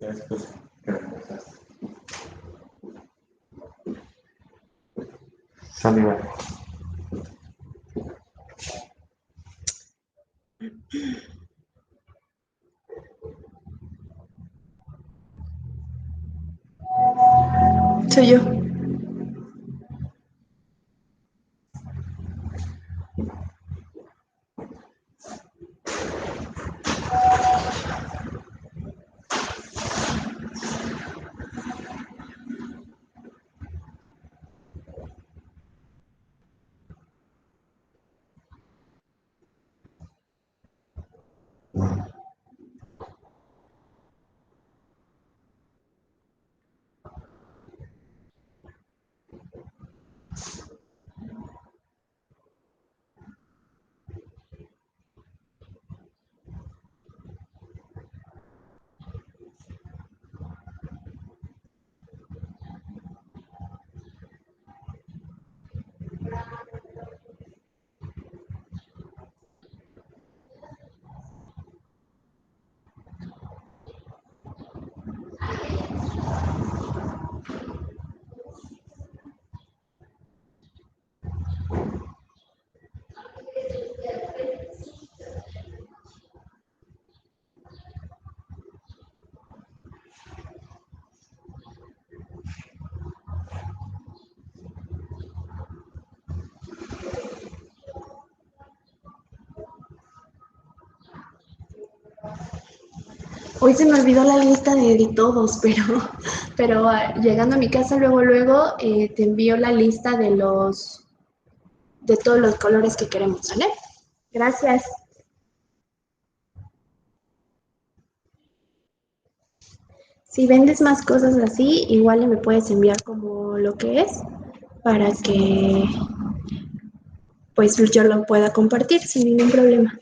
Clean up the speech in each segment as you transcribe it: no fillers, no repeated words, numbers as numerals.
Ya después reemplazaste. Sale, vale. Soy yo. Hoy se me olvidó la lista de todos, pero llegando a mi casa luego te envío la lista de todos los colores que queremos, ¿vale? Gracias. Si vendes más cosas así, igual me puedes enviar como lo que es para que pues yo lo pueda compartir sin ningún problema.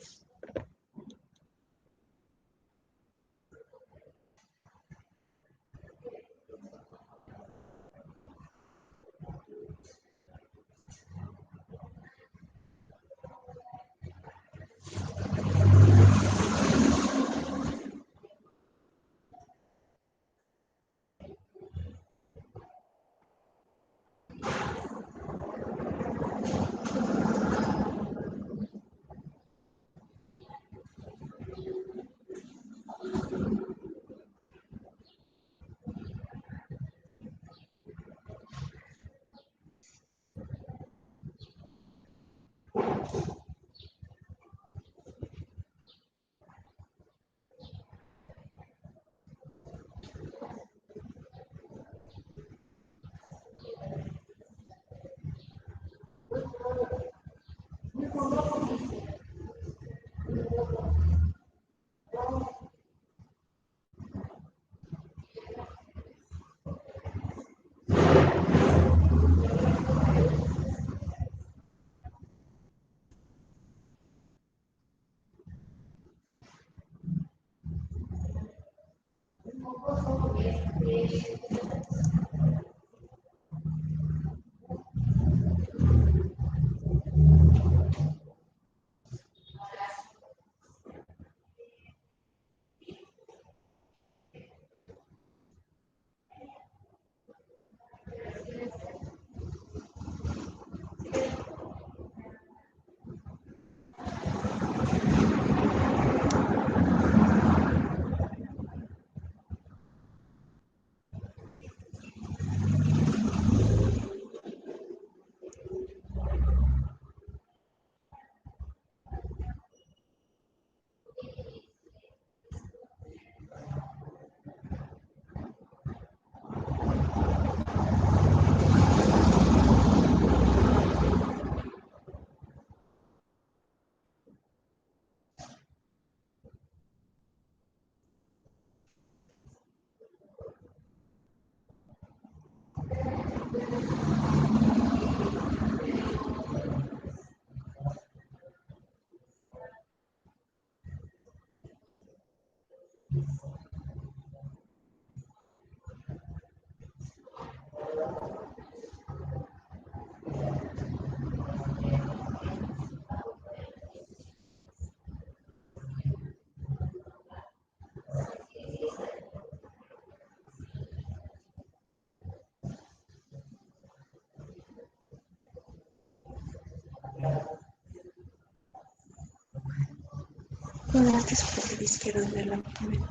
Con antes por la izquierda de la abdomen.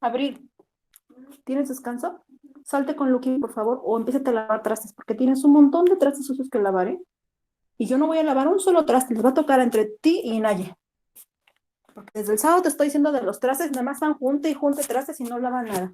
Abril, ¿tienes descanso? Salte con Lucky, por favor, o empiézate a lavar trastes, porque tienes un montón de trastes sucios que lavar, ¿eh? Y yo no voy a lavar un solo traste, les va a tocar entre ti y Naye. Porque desde el sábado te estoy diciendo de los trastes, nada más están junte y junte trastes y no lavan nada.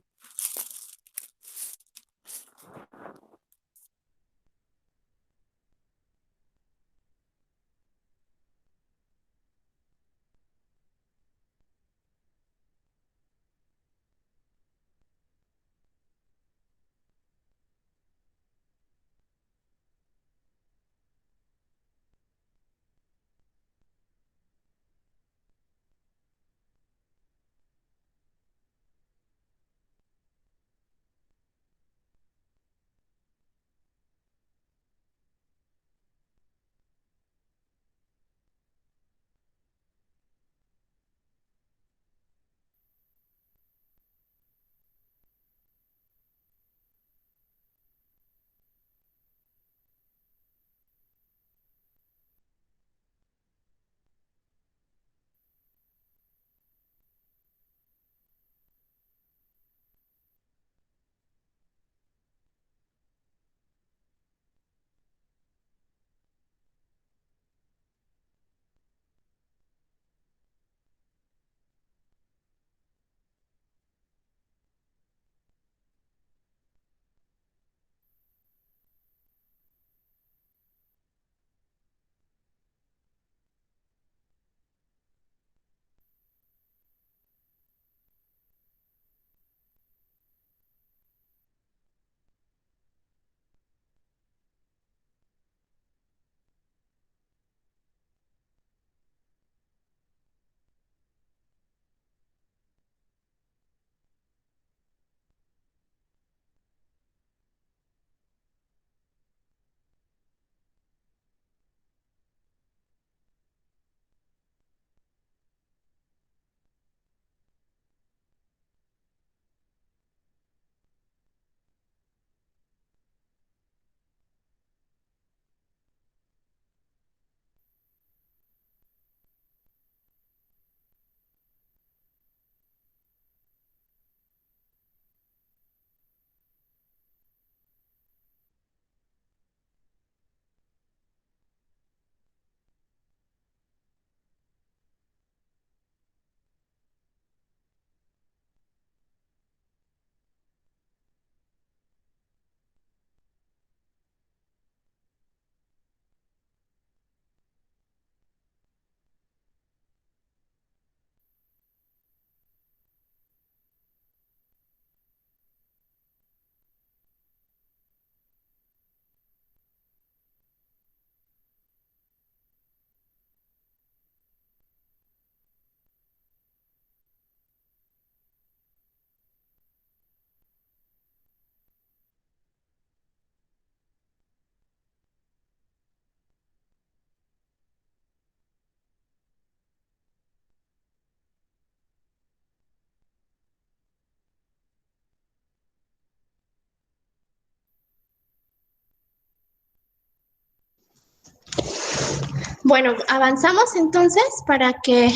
Bueno, avanzamos entonces para que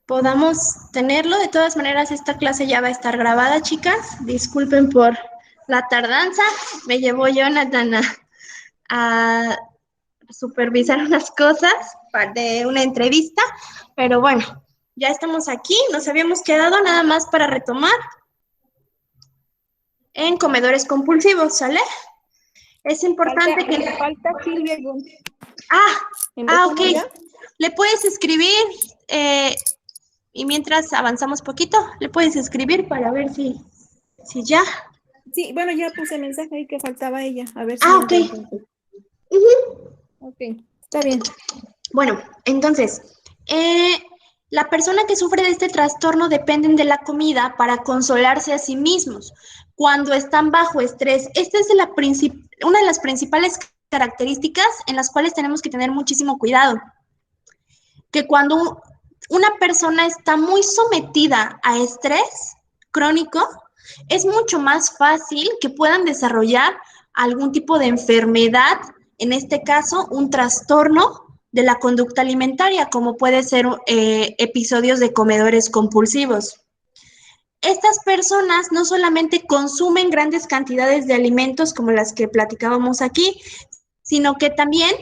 podamos tenerlo. De todas maneras, esta clase ya va a estar grabada, chicas. Disculpen por la tardanza. Me llevó Jonathan a supervisar unas cosas de una entrevista, pero bueno, ya estamos aquí. Nos habíamos quedado nada más para retomar en comedores compulsivos, ¿sale? Es importante Falta Silvia. Ok. ¿Ya? Le puedes escribir y mientras avanzamos poquito, le puedes escribir para ver si ya. Sí, bueno, ya puse mensaje ahí que faltaba ella. A ver si Ok. entra entonces. Ok, está bien. Bueno, entonces, la persona que sufre de este trastorno dependen de la comida para consolarse a sí mismos cuando están bajo estrés. Esta es una de las principales características en las cuales tenemos que tener muchísimo cuidado. Que cuando una persona está muy sometida a estrés crónico, es mucho más fácil que puedan desarrollar algún tipo de enfermedad, en este caso, un trastorno de la conducta alimentaria, como puede ser episodios de comedores compulsivos. Estas personas no solamente consumen grandes cantidades de alimentos como las que platicábamos aquí, sino que también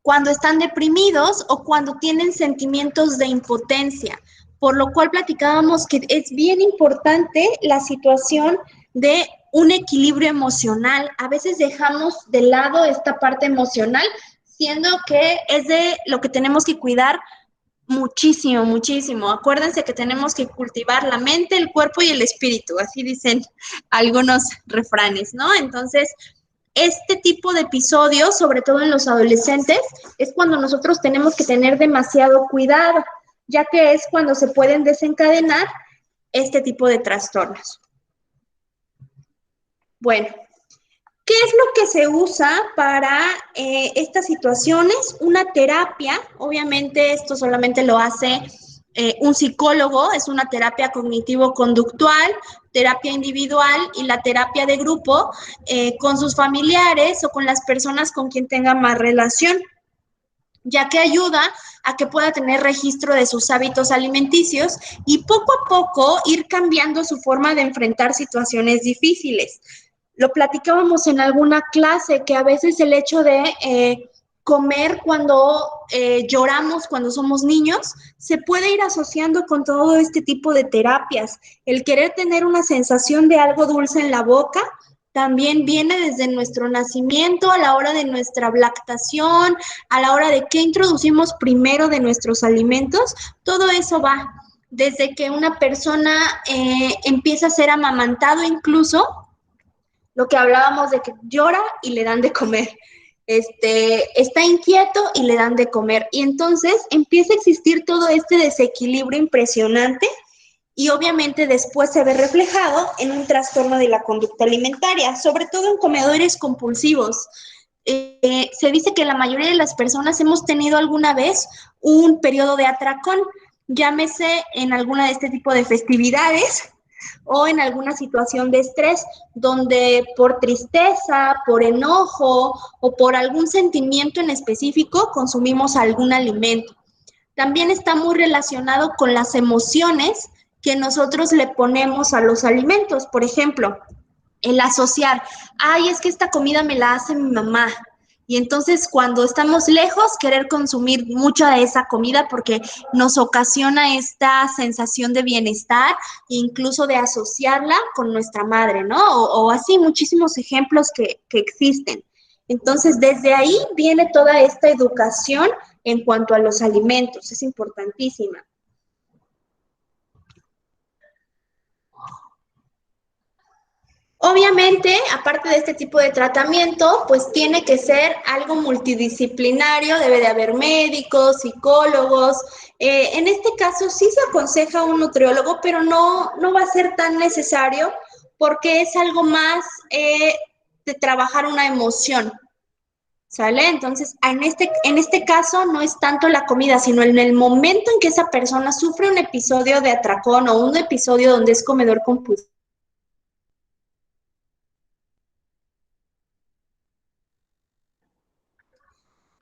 cuando están deprimidos o cuando tienen sentimientos de impotencia, por lo cual platicábamos que es bien importante la situación de un equilibrio emocional. A veces dejamos de lado esta parte emocional, siendo que es de lo que tenemos que cuidar muchísimo, muchísimo. Acuérdense que tenemos que cultivar la mente, el cuerpo y el espíritu, así dicen algunos refranes, ¿no? Entonces, este tipo de episodios, sobre todo en los adolescentes, es cuando nosotros tenemos que tener demasiado cuidado, ya que es cuando se pueden desencadenar este tipo de trastornos. Bueno, ¿qué es lo que se usa para estas situaciones? Una terapia, obviamente esto solamente lo hace un psicólogo, es una terapia cognitivo-conductual, terapia individual y la terapia de grupo con sus familiares o con las personas con quien tenga más relación, ya que ayuda a que pueda tener registro de sus hábitos alimenticios y poco a poco ir cambiando su forma de enfrentar situaciones difíciles. Lo platicábamos en alguna clase, que a veces el hecho de comer cuando lloramos, cuando somos niños, se puede ir asociando con todo este tipo de terapias. El querer tener una sensación de algo dulce en la boca también viene desde nuestro nacimiento, a la hora de nuestra lactación, a la hora de qué introducimos primero de nuestros alimentos. Todo eso va desde que una persona empieza a ser amamantado, incluso lo que hablábamos de que llora y le dan de comer, está inquieto y le dan de comer. Y entonces empieza a existir todo este desequilibrio impresionante y obviamente después se ve reflejado en un trastorno de la conducta alimentaria, sobre todo en comedores compulsivos. Se dice que la mayoría de las personas hemos tenido alguna vez un periodo de atracón, llámese en alguna de este tipo de festividades o en alguna situación de estrés donde por tristeza, por enojo o por algún sentimiento en específico consumimos algún alimento. También está muy relacionado con las emociones que nosotros le ponemos a los alimentos. Por ejemplo, el asociar, ay, es que esta comida me la hace mi mamá. Y entonces cuando estamos lejos, querer consumir mucha de esa comida porque nos ocasiona esta sensación de bienestar e incluso de asociarla con nuestra madre, ¿no? O así muchísimos ejemplos que existen. Entonces, desde ahí viene toda esta educación en cuanto a los alimentos, es importantísima. Obviamente, aparte de este tipo de tratamiento, pues tiene que ser algo multidisciplinario, debe de haber médicos, psicólogos. En este caso sí se aconseja un nutriólogo, pero no va a ser tan necesario porque es algo más de trabajar una emoción, ¿sale? Entonces, en este caso no es tanto la comida, sino en el momento en que esa persona sufre un episodio de atracón o un episodio donde es comedor compulsivo.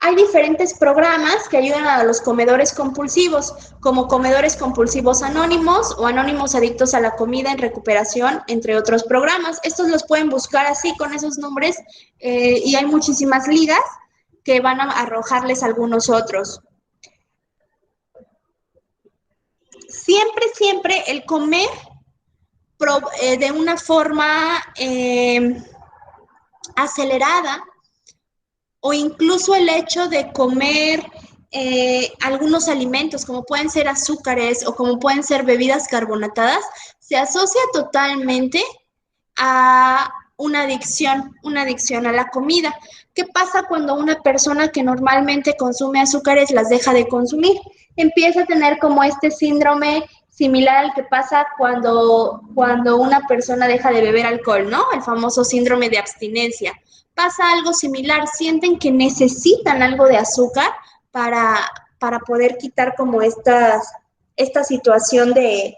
Hay diferentes programas que ayudan a los comedores compulsivos, como Comedores Compulsivos Anónimos o Anónimos Adictos a la Comida en Recuperación, entre otros programas. Estos los pueden buscar así con esos nombres y hay muchísimas ligas que van a arrojarles algunos otros. Siempre el comer de una forma acelerada o incluso el hecho de comer algunos alimentos como pueden ser azúcares o como pueden ser bebidas carbonatadas, se asocia totalmente a una adicción a la comida. ¿Qué pasa cuando una persona que normalmente consume azúcares las deja de consumir? Empieza a tener como este síndrome similar al que pasa cuando una persona deja de beber alcohol, ¿no? El famoso síndrome de abstinencia. Pasa algo similar, sienten que necesitan algo de azúcar para poder quitar como esta situación de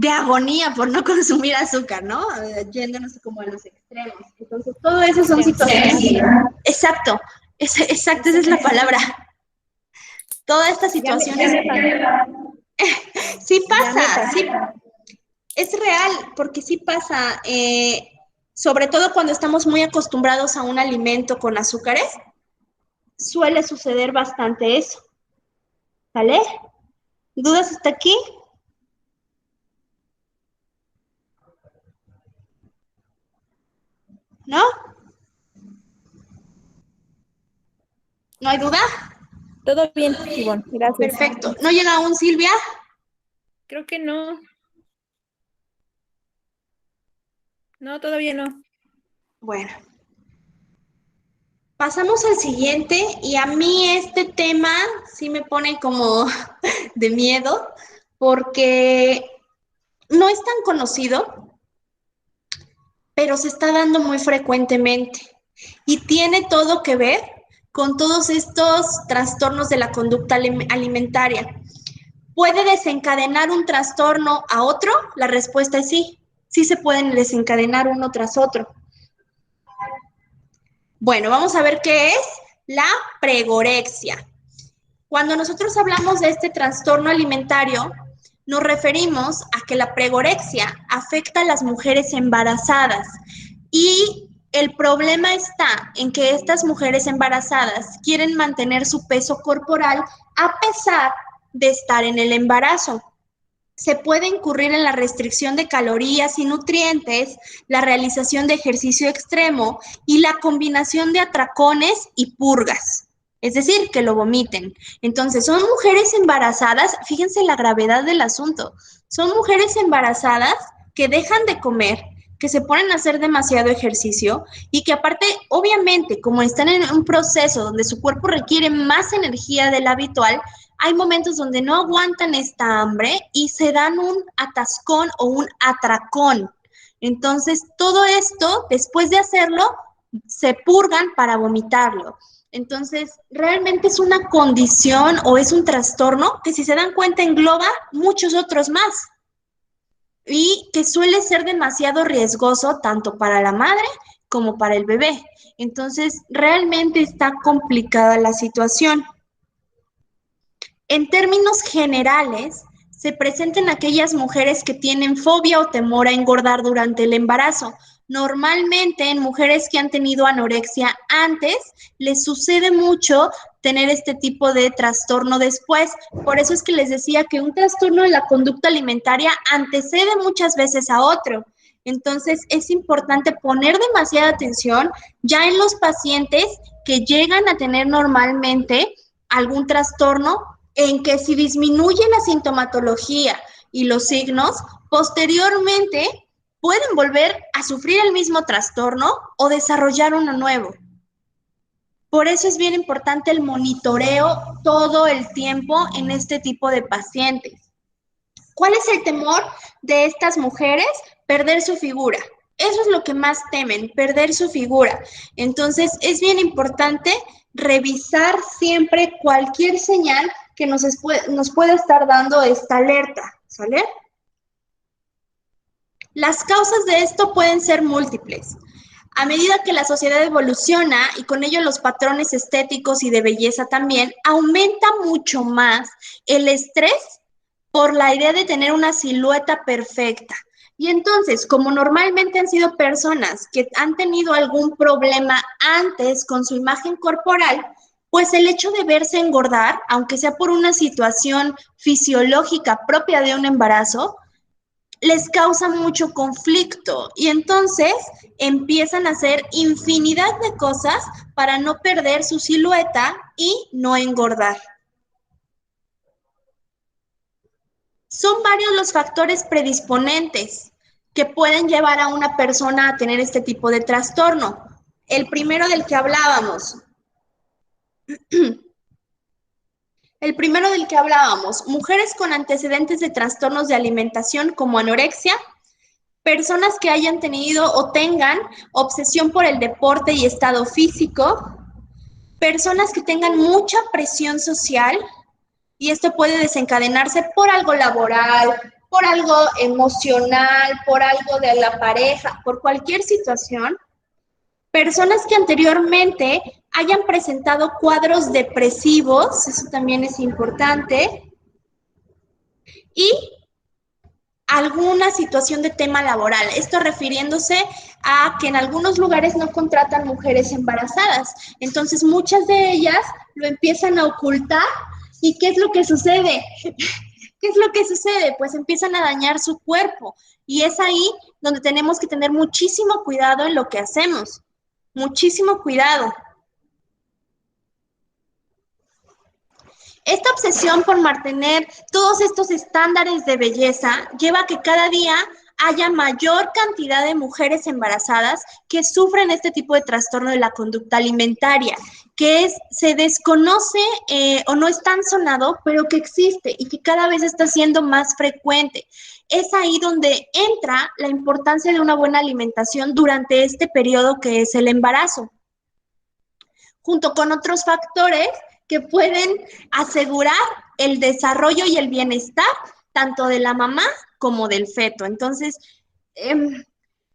agonía por no consumir azúcar, ¿no? Yéndonos como a los extremos. Entonces, todo eso son situaciones. Exacto, exacto, esa es la palabra. Todas estas situaciones. Sí pasa, sí. Es real, porque sí pasa, sobre todo cuando estamos muy acostumbrados a un alimento con azúcares, suele suceder bastante eso. ¿Vale? ¿Dudas hasta aquí? ¿No? ¿No hay duda? Todo bien, Ivonne, gracias. Perfecto. ¿No llega aún Silvia? Creo que no. No, todavía no. Bueno. Pasamos al siguiente y a mí este tema sí me pone como de miedo porque no es tan conocido, pero se está dando muy frecuentemente y tiene todo que ver con todos estos trastornos de la conducta alimentaria. ¿Puede desencadenar un trastorno a otro? La respuesta es sí. Sí se pueden desencadenar uno tras otro. Bueno, vamos a ver qué es la pregorexia. Cuando nosotros hablamos de este trastorno alimentario, nos referimos a que la pregorexia afecta a las mujeres embarazadas y el problema está en que estas mujeres embarazadas quieren mantener su peso corporal a pesar de estar en el embarazo. Se puede incurrir en la restricción de calorías y nutrientes, la realización de ejercicio extremo y la combinación de atracones y purgas. Es decir, que lo vomiten. Entonces, son mujeres embarazadas, fíjense la gravedad del asunto, son mujeres embarazadas que dejan de comer, que se ponen a hacer demasiado ejercicio y que aparte, obviamente, como están en un proceso donde su cuerpo requiere más energía de la habitual, hay momentos donde no aguantan esta hambre y se dan un atascón o un atracón. Entonces, todo esto, después de hacerlo, se purgan para vomitarlo. Entonces, realmente es una condición o es un trastorno que, si se dan cuenta, engloba muchos otros más y que suele ser demasiado riesgoso tanto para la madre como para el bebé. Entonces, realmente está complicada la situación. En términos generales, se presentan aquellas mujeres que tienen fobia o temor a engordar durante el embarazo. Normalmente en mujeres que han tenido anorexia antes, les sucede mucho tener este tipo de trastorno después. Por eso es que les decía que un trastorno de la conducta alimentaria antecede muchas veces a otro. Entonces, es importante poner demasiada atención ya en los pacientes que llegan a tener normalmente algún trastorno, en que si disminuye la sintomatología y los signos, posteriormente pueden volver a sufrir el mismo trastorno o desarrollar uno nuevo. Por eso es bien importante el monitoreo todo el tiempo en este tipo de pacientes. ¿Cuál es el temor de estas mujeres? Perder su figura. Eso es lo que más temen, perder su figura. Entonces, es bien importante revisar siempre cualquier señal que nos pueda estar dando esta alerta, ¿sale? Las causas de esto pueden ser múltiples. A medida que la sociedad evoluciona y con ello los patrones estéticos y de belleza también, aumenta mucho más el estrés por la idea de tener una silueta perfecta. Y entonces, como normalmente han sido personas que han tenido algún problema antes con su imagen corporal, pues el hecho de verse engordar, aunque sea por una situación fisiológica propia de un embarazo, les causa mucho conflicto y entonces empiezan a hacer infinidad de cosas para no perder su silueta y no engordar. Son varios los factores predisponentes que pueden llevar a una persona a tener este tipo de trastorno. El primero del que hablábamos. Mujeres con antecedentes de trastornos de alimentación como anorexia, personas que hayan tenido o tengan obsesión por el deporte y estado físico, personas que tengan mucha presión social, y esto puede desencadenarse por algo laboral, por algo emocional, por algo de la pareja, por cualquier situación. Personas que anteriormente hayan presentado cuadros depresivos, eso también es importante, y alguna situación de tema laboral. Esto refiriéndose a que en algunos lugares no contratan mujeres embarazadas. Entonces, muchas de ellas lo empiezan a ocultar. ¿Y qué es lo que sucede? ¿Qué es lo que sucede? Pues empiezan a dañar su cuerpo. Y es ahí donde tenemos que tener muchísimo cuidado en lo que hacemos. Muchísimo cuidado. Esta obsesión por mantener todos estos estándares de belleza lleva a que cada día haya mayor cantidad de mujeres embarazadas que sufren este tipo de trastorno de la conducta alimentaria, que se desconoce o no es tan sonado, pero que existe y que cada vez está siendo más frecuente. Es ahí donde entra la importancia de una buena alimentación durante este periodo que es el embarazo, junto con otros factores que pueden asegurar el desarrollo y el bienestar tanto de la mamá como del feto. Entonces,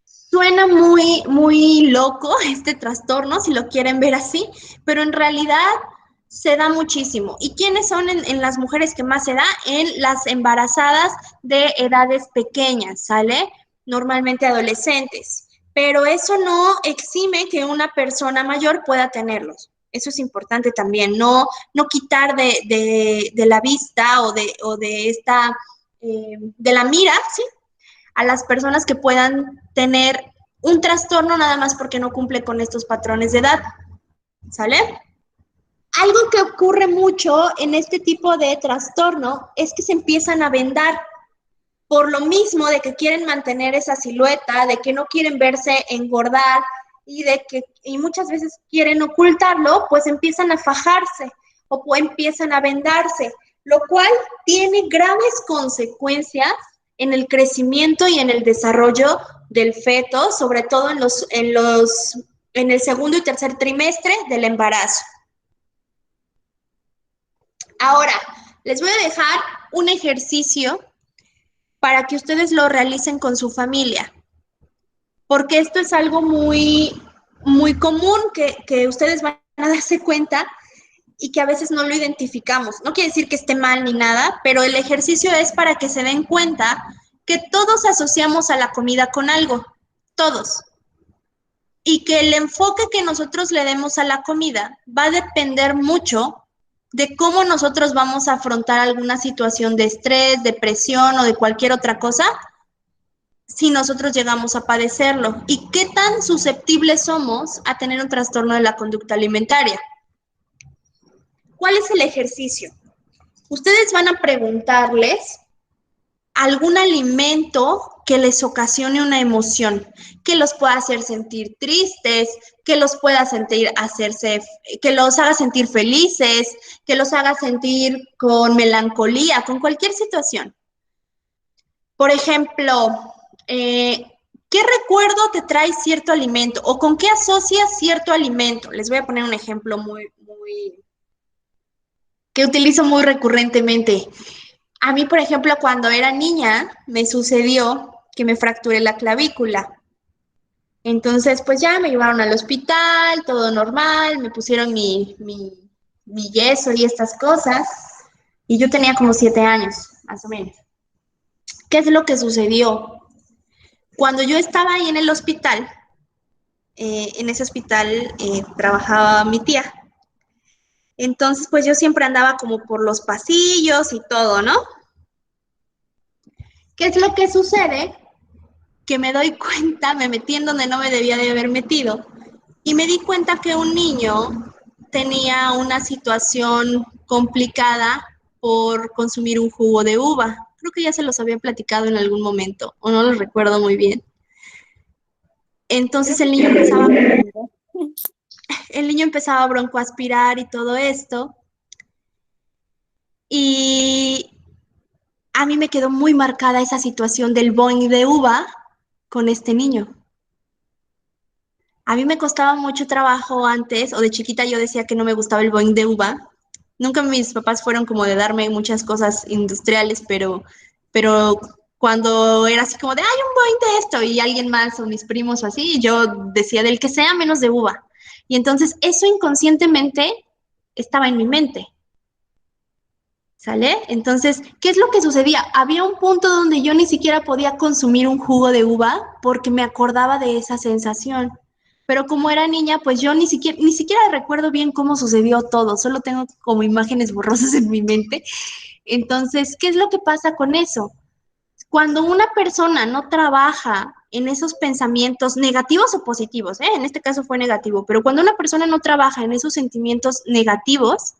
suena muy, muy loco este trastorno, si lo quieren ver así, pero en realidad se da muchísimo. ¿Y quiénes son en las mujeres que más se da? En las embarazadas de edades pequeñas, ¿sale? Normalmente adolescentes. Pero eso no exime que una persona mayor pueda tenerlos. Eso es importante también, no quitar de la vista o de esta, de la mira, ¿sí? A las personas que puedan tener un trastorno nada más porque no cumple con estos patrones de edad, ¿sale? Algo que ocurre mucho en este tipo de trastorno es que se empiezan a vendar por lo mismo de que quieren mantener esa silueta, de que no quieren verse engordar y muchas veces quieren ocultarlo, pues empiezan a fajarse o empiezan a vendarse, lo cual tiene graves consecuencias en el crecimiento y en el desarrollo del feto, sobre todo en el segundo y tercer trimestre del embarazo. Ahora, les voy a dejar un ejercicio para que ustedes lo realicen con su familia, porque esto es algo muy, muy común que ustedes van a darse cuenta y que a veces no lo identificamos. No quiere decir que esté mal ni nada, pero el ejercicio es para que se den cuenta que todos asociamos a la comida con algo, todos. Y que el enfoque que nosotros le demos a la comida va a depender mucho de cómo nosotros vamos a afrontar alguna situación de estrés, depresión o de cualquier otra cosa, si nosotros llegamos a padecerlo. Y qué tan susceptibles somos a tener un trastorno de la conducta alimentaria. ¿Cuál es el ejercicio? Ustedes van a preguntarles algún alimento que les ocasione una emoción, que los pueda hacer sentir tristes, que los pueda que los haga sentir felices, que los haga sentir con melancolía, con cualquier situación. Por ejemplo, ¿qué recuerdo te trae cierto alimento o con qué asocias cierto alimento? Les voy a poner un ejemplo que utilizo muy recurrentemente. A mí, por ejemplo, cuando era niña, me sucedió que me fracturé la clavícula. Entonces, pues ya me llevaron al hospital, todo normal, me pusieron mi yeso y estas cosas, y yo tenía como 7 años, más o menos. ¿Qué es lo que sucedió? Cuando yo estaba ahí en el hospital, en ese hospital trabajaba mi tía. Entonces, pues yo siempre andaba como por los pasillos y todo, ¿no? ¿Qué es lo que sucede? Que me doy cuenta, me metí en donde no me debía de haber metido y me di cuenta que un niño tenía una situación complicada por consumir un jugo de uva. Creo que ya se los había platicado en algún momento, o no lo recuerdo muy bien. Creo Entonces que sí, amiga. el niño empezaba a broncoaspirar y todo esto, y a mí me quedó muy marcada esa situación del boing de uva con este niño. A mí me costaba mucho trabajo antes, o de chiquita yo decía que no me gustaba el boing de uva. Nunca mis papás fueron como de darme muchas cosas industriales, pero cuando era así como de, hay un boing de esto, y alguien más, o mis primos o así, yo decía del que sea menos de uva. Y entonces eso inconscientemente estaba en mi mente. ¿Sale? Entonces, ¿qué es lo que sucedía? Había un punto donde yo ni siquiera podía consumir un jugo de uva porque me acordaba de esa sensación. Pero como era niña, pues yo ni siquiera recuerdo bien cómo sucedió todo, solo tengo como imágenes borrosas en mi mente. Entonces, ¿qué es lo que pasa con eso? Cuando una persona no trabaja en esos pensamientos negativos o positivos, en este caso fue negativo, pero cuando una persona no trabaja en esos sentimientos negativos,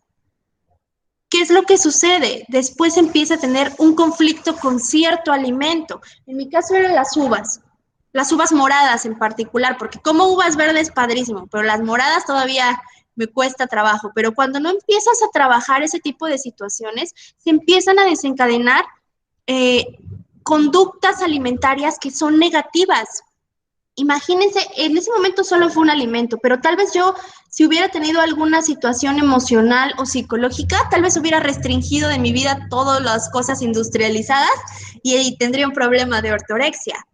¿qué es lo que sucede? Después empieza a tener un conflicto con cierto alimento. En mi caso eran las uvas moradas en particular, porque como uvas verdes padrísimo, pero las moradas todavía me cuesta trabajo. Pero cuando no empiezas a trabajar ese tipo de situaciones, se empiezan a desencadenar eh, conductas alimentarias que son negativas. Imagínense, en ese momento solo fue un alimento, pero tal vez yo, si hubiera tenido alguna situación emocional o psicológica, tal vez hubiera restringido de mi vida todas las cosas industrializadas y tendría un problema de ortorexia.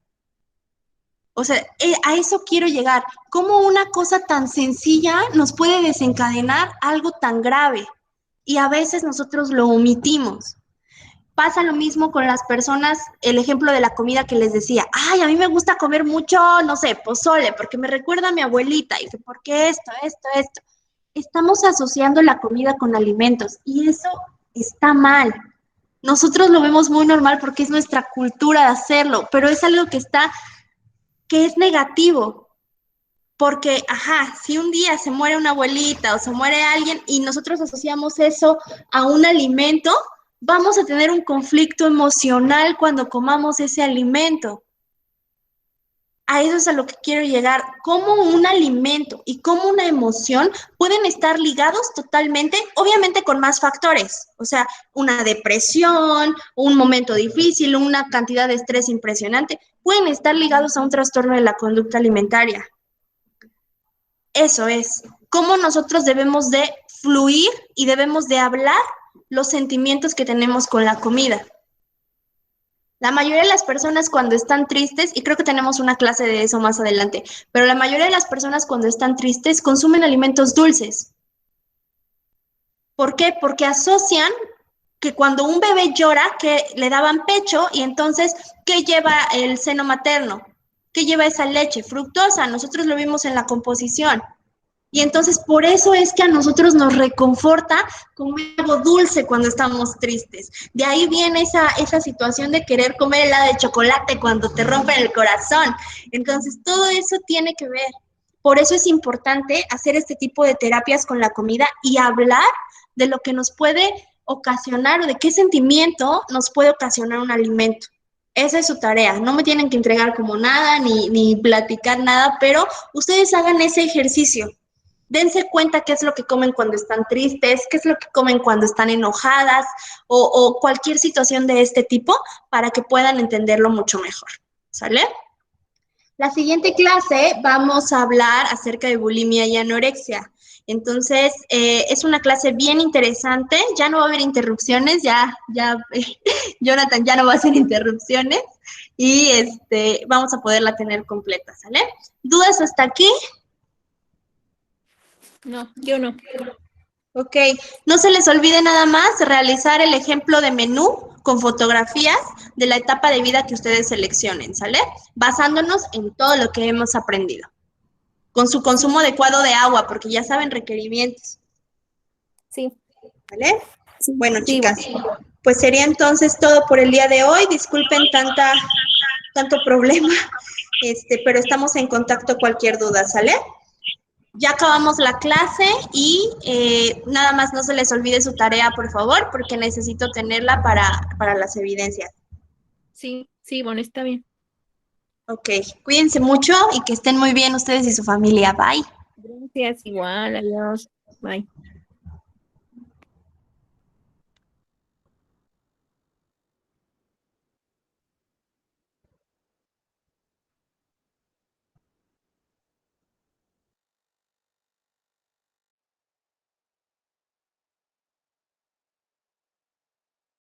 O sea, a eso quiero llegar. ¿Cómo una cosa tan sencilla nos puede desencadenar algo tan grave? Y a veces nosotros lo omitimos. Pasa lo mismo con las personas, el ejemplo de la comida que les decía, ay, a mí me gusta comer mucho, no sé, pozole, porque me recuerda a mi abuelita, y dice, ¿por qué esto? Estamos asociando la comida con alimentos, y eso está mal. Nosotros lo vemos muy normal porque es nuestra cultura de hacerlo, pero es algo que es negativo, porque, ajá, si un día se muere una abuelita o se muere alguien y nosotros asociamos eso a un alimento, vamos a tener un conflicto emocional cuando comamos ese alimento. A eso es a lo que quiero llegar. Cómo un alimento y cómo una emoción pueden estar ligados totalmente, obviamente con más factores. O sea, una depresión, un momento difícil, una cantidad de estrés impresionante, pueden estar ligados a un trastorno de la conducta alimentaria. Eso es, cómo nosotros debemos de fluir y debemos de hablar los sentimientos que tenemos con la comida. La mayoría de las personas cuando están tristes, y creo que tenemos una clase de eso más adelante, pero la mayoría de las personas cuando están tristes consumen alimentos dulces. ¿Por qué? Porque asocian que cuando un bebé llora, que le daban pecho y entonces, ¿qué lleva el seno materno? ¿Qué lleva esa leche? Fructosa, nosotros lo vimos en la composición. Y entonces por eso es que a nosotros nos reconforta comer algo dulce cuando estamos tristes. De ahí viene esa situación de querer comer helado de chocolate cuando te rompen el corazón. Entonces todo eso tiene que ver. Por eso es importante hacer este tipo de terapias con la comida y hablar de lo que nos puede ocasionar o de qué sentimiento nos puede ocasionar un alimento. Esa es su tarea. No me tienen que entregar como nada ni platicar nada, pero ustedes hagan ese ejercicio. Dense cuenta qué es lo que comen cuando están tristes, qué es lo que comen cuando están enojadas o cualquier situación de este tipo para que puedan entenderlo mucho mejor. ¿Sale? La siguiente clase vamos a hablar acerca de bulimia y anorexia. Entonces, es una clase bien interesante. Ya no va a haber interrupciones, Jonathan ya no va a hacer interrupciones y vamos a poderla tener completa, ¿sale? ¿Dudas hasta aquí? No, yo no. Ok, no se les olvide nada más realizar el ejemplo de menú con fotografías de la etapa de vida que ustedes seleccionen, ¿sale? Basándonos en todo lo que hemos aprendido. Con su consumo adecuado de agua, porque ya saben requerimientos, Sí. ¿vale? Sí, Bueno, sí, chicas, pues sería entonces todo por el día de hoy. Disculpen tanto problema, pero estamos en contacto cualquier duda, ¿sale? Ya acabamos la clase y nada más no se les olvide su tarea, por favor, porque necesito tenerla para las evidencias. sí, sí, bueno, está bien. Ok, cuídense mucho y que estén muy bien ustedes y su familia. Bye. Gracias, igual, adiós. Bye.